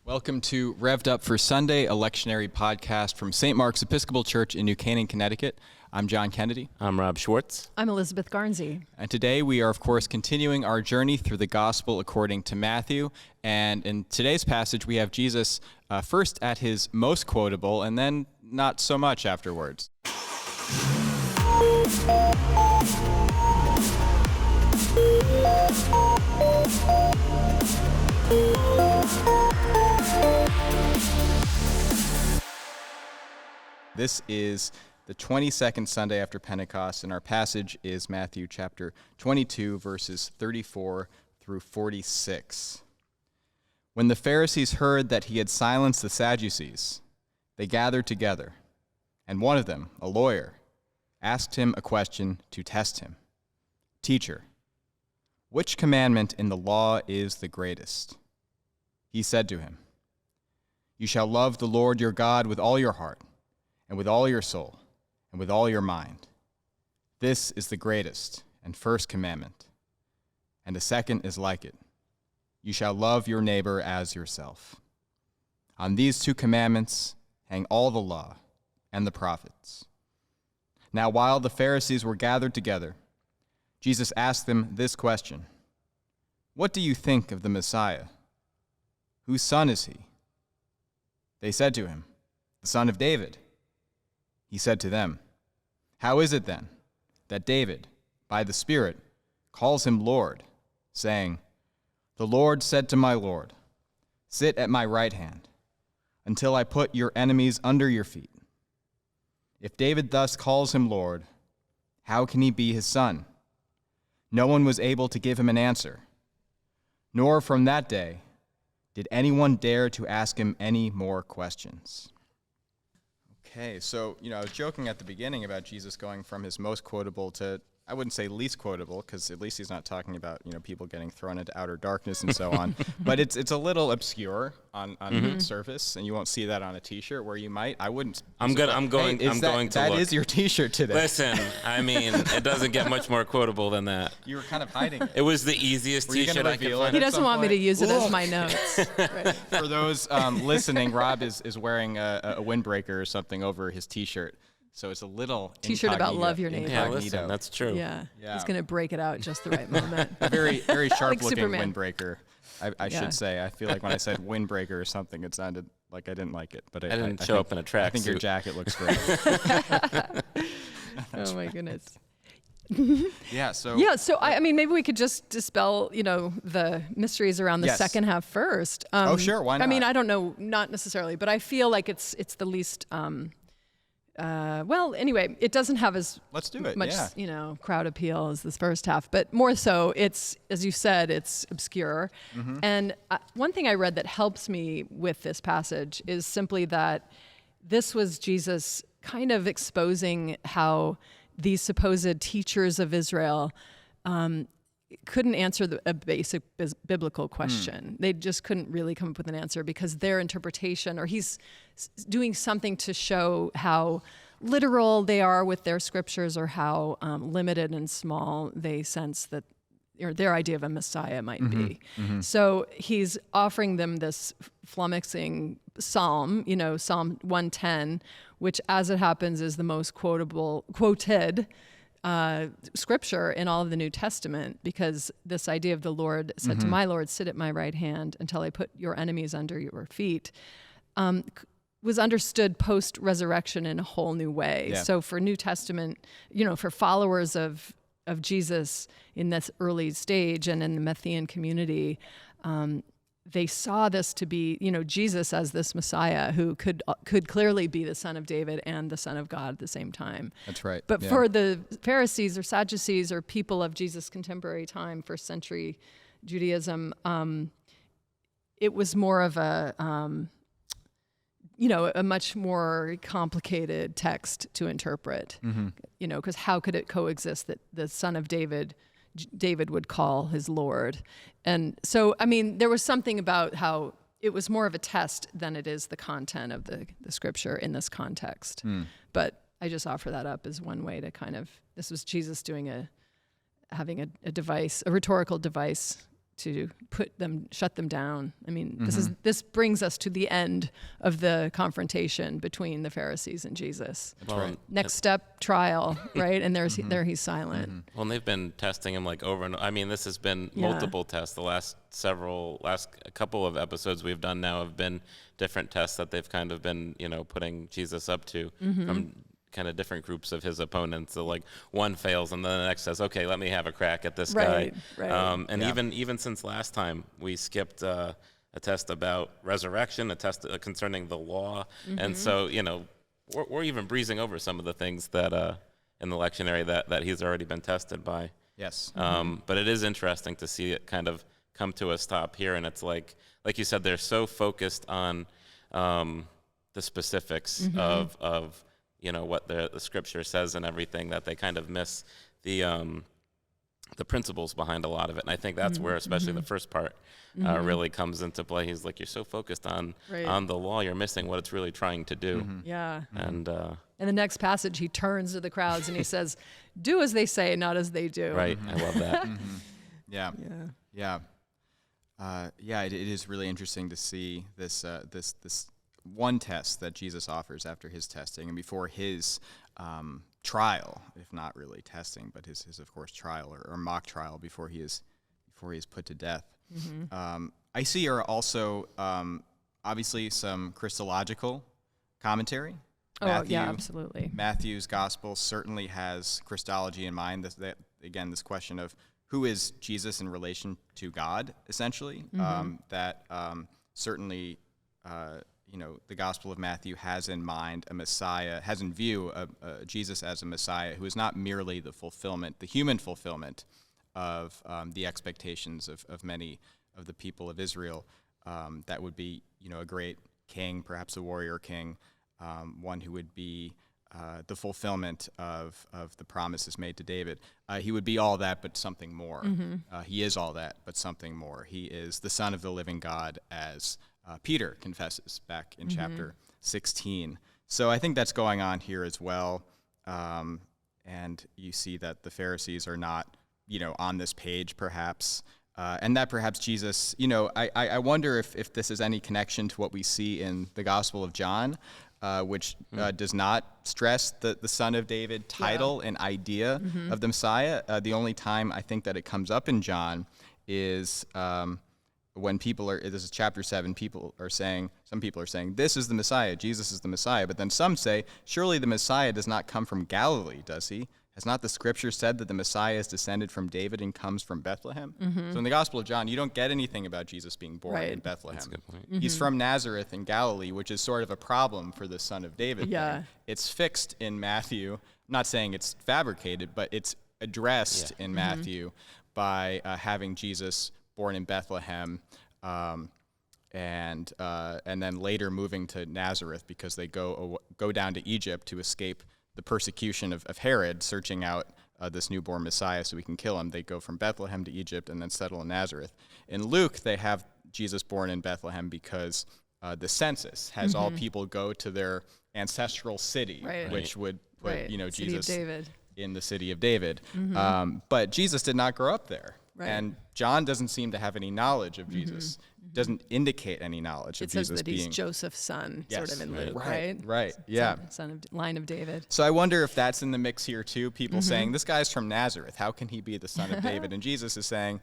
Welcome to Rev'd Up for Sunday, a lectionary podcast from St. Mark's Episcopal Church in New Canaan, Connecticut. I'm John Kennedy. I'm Rob Schwartz. I'm Elizabeth Garnsey. And today we are, of course, continuing our journey through the Gospel according to Matthew. And in today's passage, we have Jesus first at his most quotable and then not so much afterwards. This is the 22nd Sunday after Pentecost, and our passage is Matthew chapter 22, verses 34 through 46. When the Pharisees heard that he had silenced the Sadducees, they gathered together, and one of them, a lawyer, asked him a question to test him. "Teacher, which commandment in the law is the greatest?" He said to him, "You shall love the Lord your God with all your heart, and with all your soul, and with all your mind. This is the greatest and first commandment. And the second is like it. You shall love your neighbor as yourself. On these two commandments hang all the law and the prophets." Now, while the Pharisees were gathered together, Jesus asked them this question: "What do you think of the Messiah? Whose son is he?" They said to him, "The son of David." He said to them, "How is it then that David, by the Spirit, calls him Lord, saying, 'The Lord said to my Lord, sit at my right hand, until I put your enemies under your feet'? If David thus calls him Lord, how can he be his son?" No one was able to give him an answer, nor from that day did anyone dare to ask him any more questions. Okay, so, I was joking at the beginning about Jesus going from his most quotable to, I wouldn't say least quotable, because at least he's not talking about, people getting thrown into outer darkness and so on. But it's a little obscure on the surface, and you won't see that on a T-shirt where you might. I wouldn't. I'm going to look. That is your T-shirt today. Listen, I mean, it doesn't get much more quotable than that. You were kind of hiding it. It was the easiest T-shirt I could find. He doesn't want me to use it as my notes. Right. For those listening, Rob is wearing a windbreaker or something over his T-shirt. So it's a little T-shirt about love your neighbor. Yeah, listen, that's true. Yeah. He's going to break it out at just the right moment. A very, very sharp-looking Superman. windbreaker, I should say. I feel like when I said windbreaker or something, it sounded like I didn't like it. But I didn't show up in a tracksuit. I think your jacket looks great. Oh, my goodness. So I mean, maybe we could just dispel, the mysteries around the second half first. Sure, why not? I mean, I don't know, not necessarily, but I feel like it's the least... anyway, it doesn't have as Let's do it. much, crowd appeal as this first half, but more so, it's, as you said, it's obscure. Mm-hmm. And one thing I read that helps me with this passage is simply that this was Jesus kind of exposing how these supposed teachers of Israel couldn't answer a basic biblical question. They just couldn't really come up with an answer because their interpretation, or he's doing something to show how literal they are with their scriptures, or how limited and small they sense that, or their idea of a Messiah might be. Mm-hmm. So he's offering them this flummoxing psalm, Psalm 110, which, as it happens, is the most quoted scripture in all of the New Testament, because this idea of the Lord said to my Lord, sit at my right hand until I put your enemies under your feet, was understood post-resurrection in a whole new way. Yeah. So for New Testament, for followers of Jesus in this early stage and in the Matthean community, they saw this to be, Jesus as this Messiah who could clearly be the son of David and the son of God at the same time. That's right. But for the Pharisees or Sadducees or people of Jesus' contemporary time, first century Judaism, it was more of a much more complicated text to interpret, because how could it coexist that the son of David would call his Lord? And so, I mean, there was something about how it was more of a test than it is the content of the scripture in this context. But I just offer that up as one way to this was Jesus having a device, a rhetorical device shut them down. I mean, this brings us to the end of the confrontation between the Pharisees and Jesus. Well, right. Next step, trial, right? And there he's silent. Well, and they've been testing him like over and I mean, this has been multiple tests. The last couple of episodes we've done now have been different tests that they've kind of been, putting Jesus up to from kind of different groups of his opponents. So like one fails and then the next says, okay, let me have a crack at this guy. Right. Even since last time we skipped a test about resurrection, a test concerning the law. And so, we're even breezing over some of the things that in the lectionary that he's already been tested by. Yes. But it is interesting to see it kind of come to a stop here. And it's like you said, they're so focused on the specifics of what the scripture says and everything that they kind of miss the principles behind a lot of it. And I think that's where especially the first part really comes into play. He's like, you're so focused on the law, you're missing what it's really trying to do. Yeah. And in the next passage, he turns to the crowds and he says, do as they say, not as they do. Right. I love that. It is really interesting to see this one test that Jesus offers after his testing and before his trial, if not really testing, but his of course trial or mock trial before he is put to death. I see here also obviously some Christological commentary. Absolutely. Matthew's gospel certainly has Christology in mind. Again, this question of who is Jesus in relation to God, essentially. Certainly, the Gospel of Matthew has in mind a Messiah, has in view Jesus as a Messiah who is not merely the human fulfillment of the expectations of many of the people of Israel. That would be, a great king, perhaps a warrior king, one who would be the fulfillment of the promises made to David. He would be all that, but something more. He is all that, but something more. He is the Son of the living God, as Peter confesses back in chapter 16. So I think that's going on here as well. And you see that the Pharisees are not, on this page perhaps. And that perhaps Jesus, I wonder if this is any connection to what we see in the Gospel of John, which does not stress the Son of David title and idea of the Messiah. The only time I think that it comes up in John is when this is chapter 7, some people are saying, this is the Messiah, Jesus is the Messiah. But then some say, surely the Messiah does not come from Galilee, does he? Has not the scripture said that the Messiah is descended from David and comes from Bethlehem? So in the Gospel of John, you don't get anything about Jesus being born in Bethlehem. That's a good point. He's from Nazareth in Galilee, which is sort of a problem for the Son of David thing. It's fixed in Matthew. I'm not saying it's fabricated, but it's addressed in Matthew by having Jesus born in Bethlehem, and then later moving to Nazareth because they go down to Egypt to escape the persecution of Herod, searching out this newborn Messiah so we can kill him. They go from Bethlehem to Egypt and then settle in Nazareth. In Luke, they have Jesus born in Bethlehem because the census has all people go to their ancestral city, which would put Jesus in the city of David. But Jesus did not grow up there. And John doesn't seem to have any knowledge of Jesus. Doesn't indicate any knowledge of Jesus being. It says that he's Joseph's son, sort of in Luke, right? Right. Yeah. Son of line of David. So I wonder if that's in the mix here too. People saying this guy's from Nazareth. How can he be the son of David? And Jesus is saying,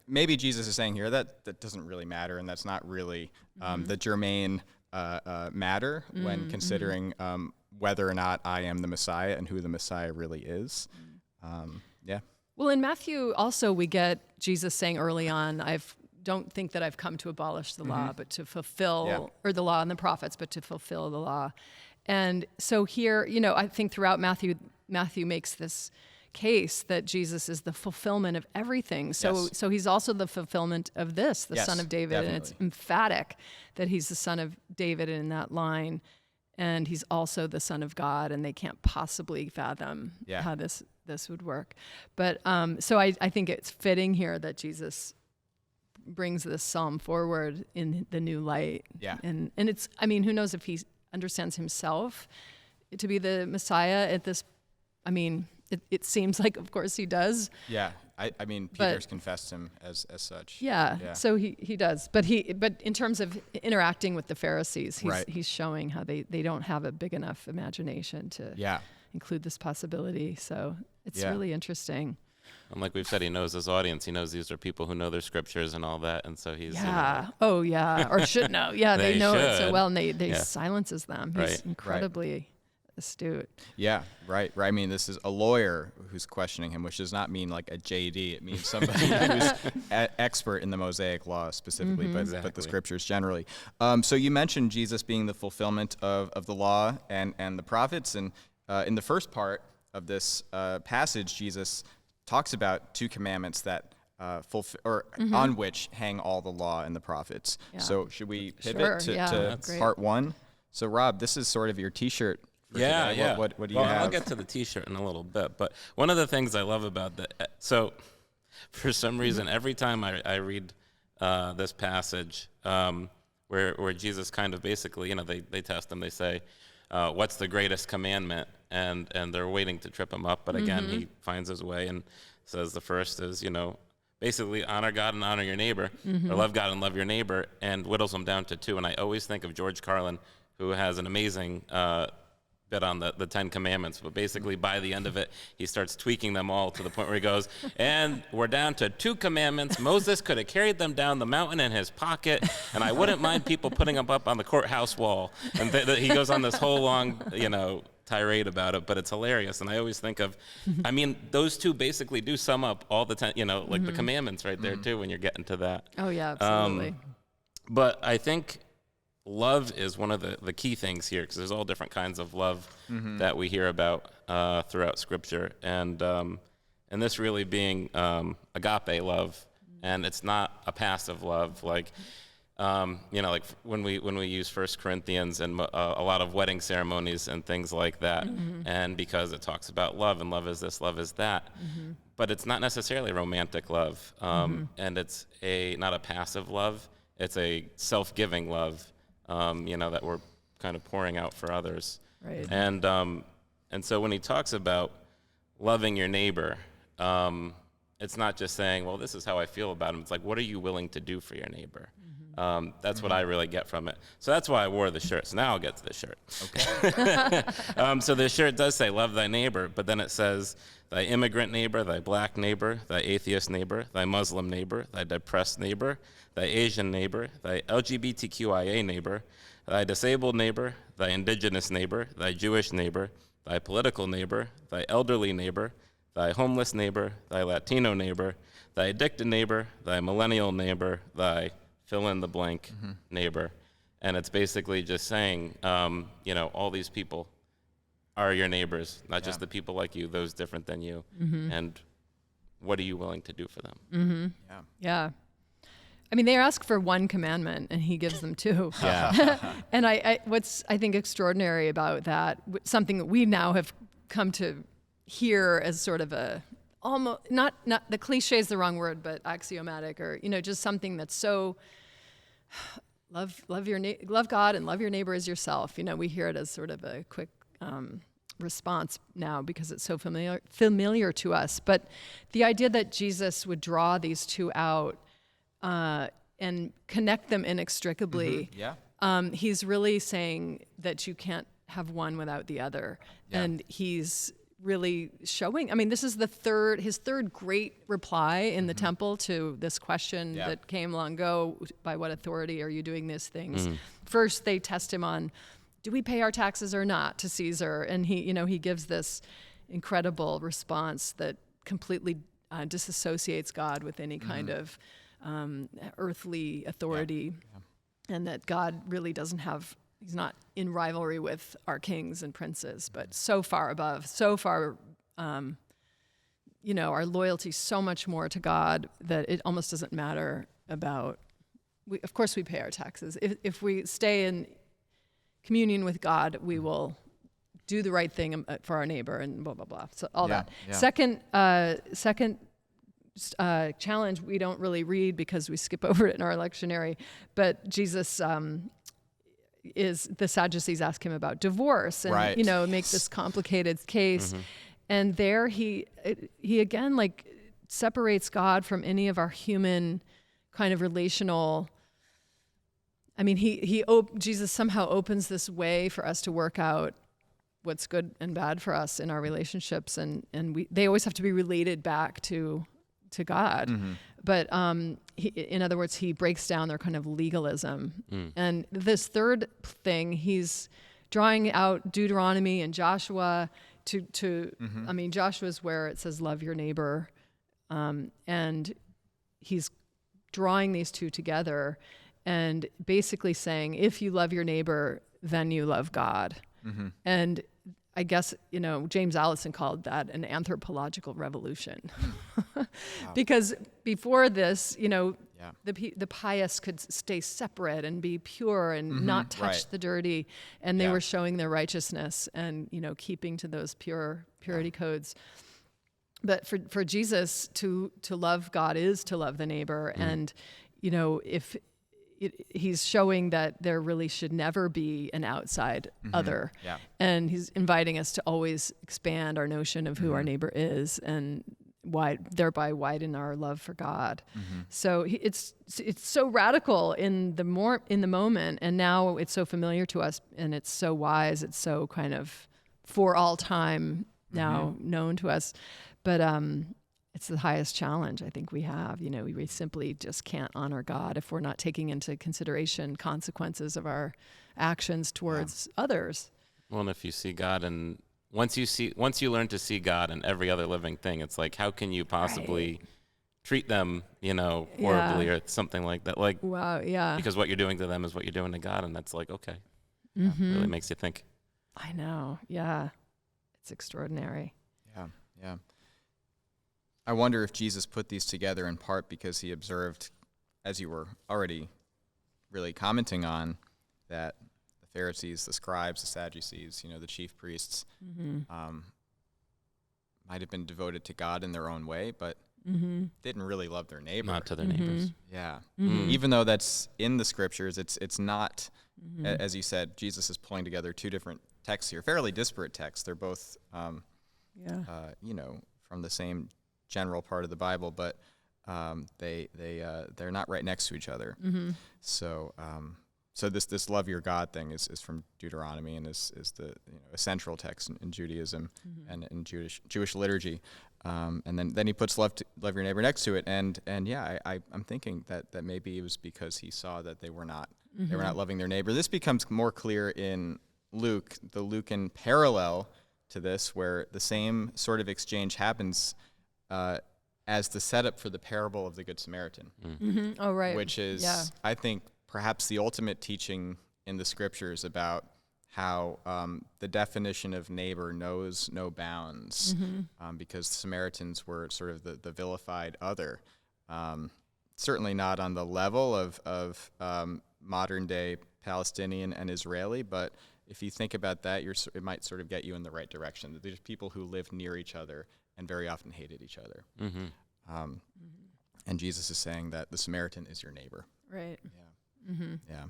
maybe Jesus is saying here that doesn't really matter, and that's not really the germane matter when considering whether or not I am the Messiah and who the Messiah really is. Well, in Matthew also we get Jesus saying early on, don't think that I've come to abolish the law, but to fulfill, or the law and the prophets, but to fulfill the law. And so here, I think throughout Matthew makes this case that Jesus is the fulfillment of everything. So he's also the fulfillment of this, the Son of David. Definitely. And it's emphatic that he's the Son of David in that line. And he's also the Son of God, and they can't possibly fathom how this would work. But so I think it's fitting here that Jesus brings this psalm forward in the new light. Yeah. And it's, who knows if he understands himself to be the Messiah at this, it seems like, of course, he does. Yeah. I mean, Peter's confessed him as such. Yeah. So he does. But in terms of interacting with the Pharisees, he's showing how they don't have a big enough imagination to include this possibility. So it's really interesting. And like we've said, he knows his audience. He knows these are people who know their scriptures and all that. And so he's... or should know. Yeah, they know it so well, and they silences them. He's Right. incredibly astute. Yeah, right. I mean, this is a lawyer who's questioning him, which does not mean like a JD. It means somebody who's expert in the Mosaic law specifically, but the scriptures generally. So you mentioned Jesus being the fulfillment of the law and the prophets. And in the first part of this passage, Jesus talks about two commandments that on which hang all the law and the prophets. Yeah. So should we pivot to part one? So Rob, this is sort of your T-shirt. Yeah. What do you have? I'll get to the T-shirt in a little bit. But one of the things I love about that, so for some reason, every time I read this passage where Jesus kind of basically, they test him, they say, what's the greatest commandment? And they're waiting to trip him up. But again, he finds his way and says the first is, basically honor God and honor your neighbor, or love God and love your neighbor, and whittles them down to two. And I always think of George Carlin, who has an amazing bit on the 10 Commandments, but basically by the end of it, he starts tweaking them all to the point where he goes, and we're down to 2 commandments. Moses could have carried them down the mountain in his pocket, and I wouldn't mind people putting them up on the courthouse wall. And he goes on this whole long, tirade about it, but it's hilarious. And I always think of, I mean, those 2 basically do sum up all the 10, like the commandments right there too, when you're getting to that. Oh yeah, absolutely. But I think love is one of the key things here, because there's all different kinds of love that we hear about throughout Scripture, and this really being agape love, and it's not a passive love, like like when we use 1 Corinthians and a lot of wedding ceremonies and things like that, and because it talks about love, and love is this, love is that, but it's not necessarily romantic love, and it's not a passive love, it's a self-giving love. That we're kind of pouring out for others. Right. And so when he talks about loving your neighbor, it's not just saying, well, this is how I feel about him. It's like, what are you willing to do for your neighbor? That's what I really get from it. So that's why I wore the shirt. So now I'll get to the shirt. Okay. So the shirt does say, love thy neighbor, but then it says, thy immigrant neighbor, thy black neighbor, thy atheist neighbor, thy Muslim neighbor, thy depressed neighbor, thy Asian neighbor, thy LGBTQIA neighbor, thy disabled neighbor, thy indigenous neighbor, thy Jewish neighbor, thy political neighbor, thy elderly neighbor, thy homeless neighbor, thy Latino neighbor, thy addicted neighbor, thy millennial neighbor, thy fill-in-the-blank neighbor. And it's basically just saying, all these people are your neighbors, not just the people like you, those different than you. And what are you willing to do for them? Yeah. I mean, they ask for 1 commandment, and he gives them 2. And what's I think extraordinary about that, something that we now have come to hear as sort of a almost not the cliche is the wrong word, but axiomatic, or just something that's so love God and love your neighbor as yourself. We hear it as sort of a quick response now because it's so familiar to us. But the idea that Jesus would draw these 2 out and connect them inextricably. He's really saying that you can't have one without the other. And he's really showing, this is his third great reply in the temple to this question that came long ago, by what authority are you doing these things? First, they test him on, do we pay our taxes or not to Caesar? And he gives this incredible response that completely disassociates God with any kind of earthly authority, and that God really he's not in rivalry with our kings and princes, but so far above, our loyalty so much more to God that it almost doesn't matter about, of course we pay our taxes. If we stay in communion with God, we will do the right thing for our neighbor and blah, blah, blah. So all that. Second challenge we don't really read because we skip over it in our lectionary, but Jesus the Sadducees ask him about divorce and make this complicated case, and there he again separates God from any of our human kind of relational. I mean, Jesus somehow opens this way for us to work out what's good and bad for us in our relationships, and they always have to be related back to God. But in other words, he breaks down their kind of legalism. And this third thing, he's drawing out Deuteronomy and Joshua I mean, Joshua's where it says love your neighbor, and he's drawing these two together and basically saying, if you love your neighbor, then you love God. And I guess, James Allison called that an anthropological revolution. Because before this, the pious could stay separate and be pure and not touch the dirty, and they were showing their righteousness and, keeping to those purity codes. But for Jesus, to love God is to love the neighbor. And, if he's showing that there really should never be an outside other. And he's inviting us to always expand our notion of who our neighbor is, and thereby widen our love for God. So it's so radical in the moment, and now it's so familiar to us, and it's so wise. It's so kind of for all time now known to us. But it's the highest challenge I think we have. We simply just can't honor God if we're not taking into consideration consequences of our actions towards others. Well, and if you see God, and once you learn to see God in every other living thing, it's like, how can you possibly treat them, horribly or something like that? Like, wow, yeah. Because what you're doing to them is what you're doing to God, and that's like, okay, really makes you think. I know, yeah, it's extraordinary. Yeah. I wonder if Jesus put these together in part because he observed, as you were already really commenting on, that the Pharisees, the scribes, the Sadducees, the chief priests, might have been devoted to God in their own way, but didn't really love their neighbor. Not to their neighbors. Yeah. Even though that's in the scriptures, it's not, as you said, Jesus is pulling together two different texts here, fairly disparate texts. They're both, from the same general part of the Bible, but they're not right next to each other. So this love your God thing is from Deuteronomy, and is the a central text in Judaism and in Jewish liturgy. And then he puts love your neighbor next to it, and I'm thinking that maybe it was because he saw that they were not loving their neighbor. This becomes more clear in Luke, the Lucan parallel to this, where the same sort of exchange happens as the setup for the parable of the Good Samaritan. Oh, right. Which is, I think, perhaps the ultimate teaching in the scriptures about how the definition of neighbor knows no bounds, because Samaritans were sort of the vilified other. Certainly not on the level of modern-day Palestinian and Israeli, but if you think about that, it might sort of get you in the right direction. That there's people who lived near each other and very often hated each other. And Jesus is saying that the Samaritan is your neighbor. Right. Yeah.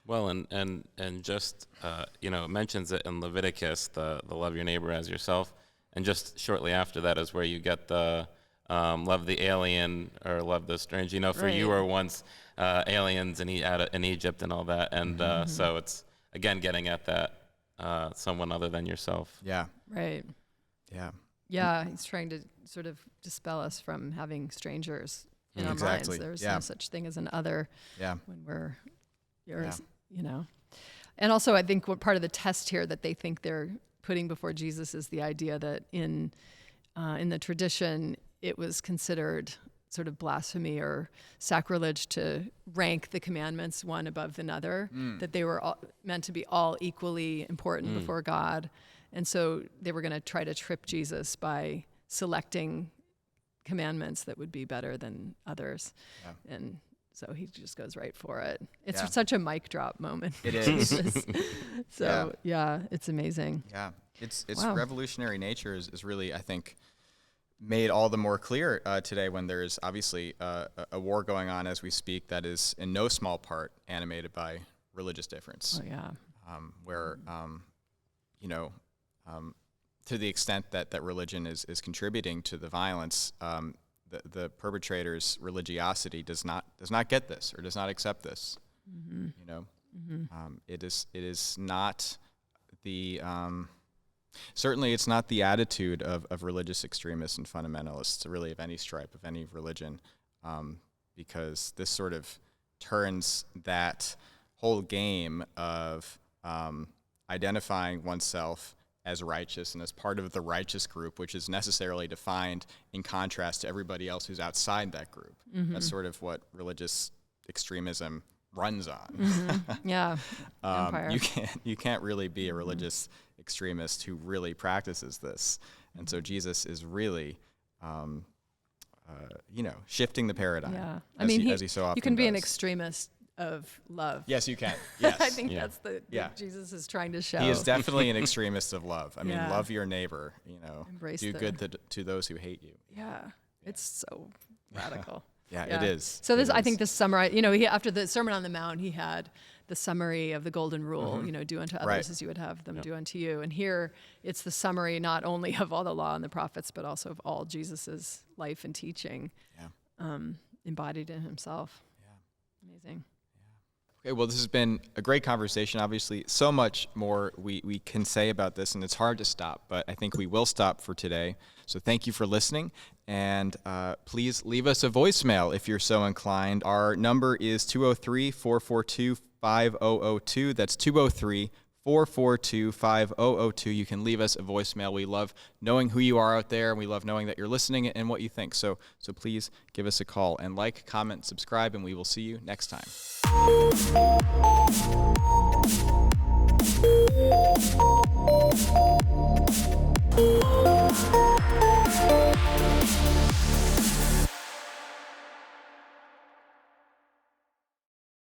Well, and just, it mentions it in Leviticus, the love your neighbor as yourself. And just shortly after that is where you get the love the alien or love the stranger. For you were once aliens in Egypt and all that. And so it's, again, getting at that someone other than yourself. Yeah. Right. Yeah. Yeah, he's trying to sort of dispel us from having strangers in our minds. There's no such thing as an other when we're yours, And also, I think what part of the test here that they think they're putting before Jesus is the idea that in the tradition, it was considered sort of blasphemy or sacrilege to rank the commandments one above another, that they were meant to be all equally important before God. And so they were going to try to trip Jesus by selecting commandments that would be better than others. Yeah. And so he just goes right for it. It's such a mic drop moment. It is. So, it's amazing. Yeah. Its revolutionary nature is really, I think, made all the more clear today when there's obviously a war going on as we speak that is in no small part animated by religious difference. Oh, yeah. Where, to the extent that religion is contributing to the violence, the perpetrator's religiosity does not get this or does not accept this. You know, it is not the certainly it's not the attitude of religious extremists and fundamentalists, really, of any stripe, of any religion, because this sort of turns that whole game of identifying oneself as righteous and as part of the righteous group, which is necessarily defined in contrast to everybody else who's outside that group. That's sort of what religious extremism runs on. Yeah. Empire. You can't really be a religious extremist who really practices this. And so Jesus is really shifting the paradigm. Yeah. As he so often you can be an does. extremist of love. Yes, you can. Yes. I think that's that Jesus is trying to show. He is definitely an extremist of love. I mean, Yeah. love your neighbor, Embrace do the- good to those who hate you. Yeah. It's so radical. Yeah, it is. So It I is. think this summary, after the Sermon on the Mount, he had the summary of the golden rule, do unto others Right. as you would have them do unto you. And here it's the summary not only of all the law and the prophets, but also of all Jesus's life and teaching embodied in himself. Yeah. Amazing. Okay, well, this has been a great conversation. Obviously, so much more we can say about this, and it's hard to stop, but I think we will stop for today. So thank you for listening, and please leave us a voicemail if you're so inclined. Our number is 203-442-5002. That's 203-442-5002. You can leave us a voicemail. We love knowing who you are out there, and we love knowing that you're listening and what you think. So please give us a call, and like, comment, subscribe, and we will see you next time.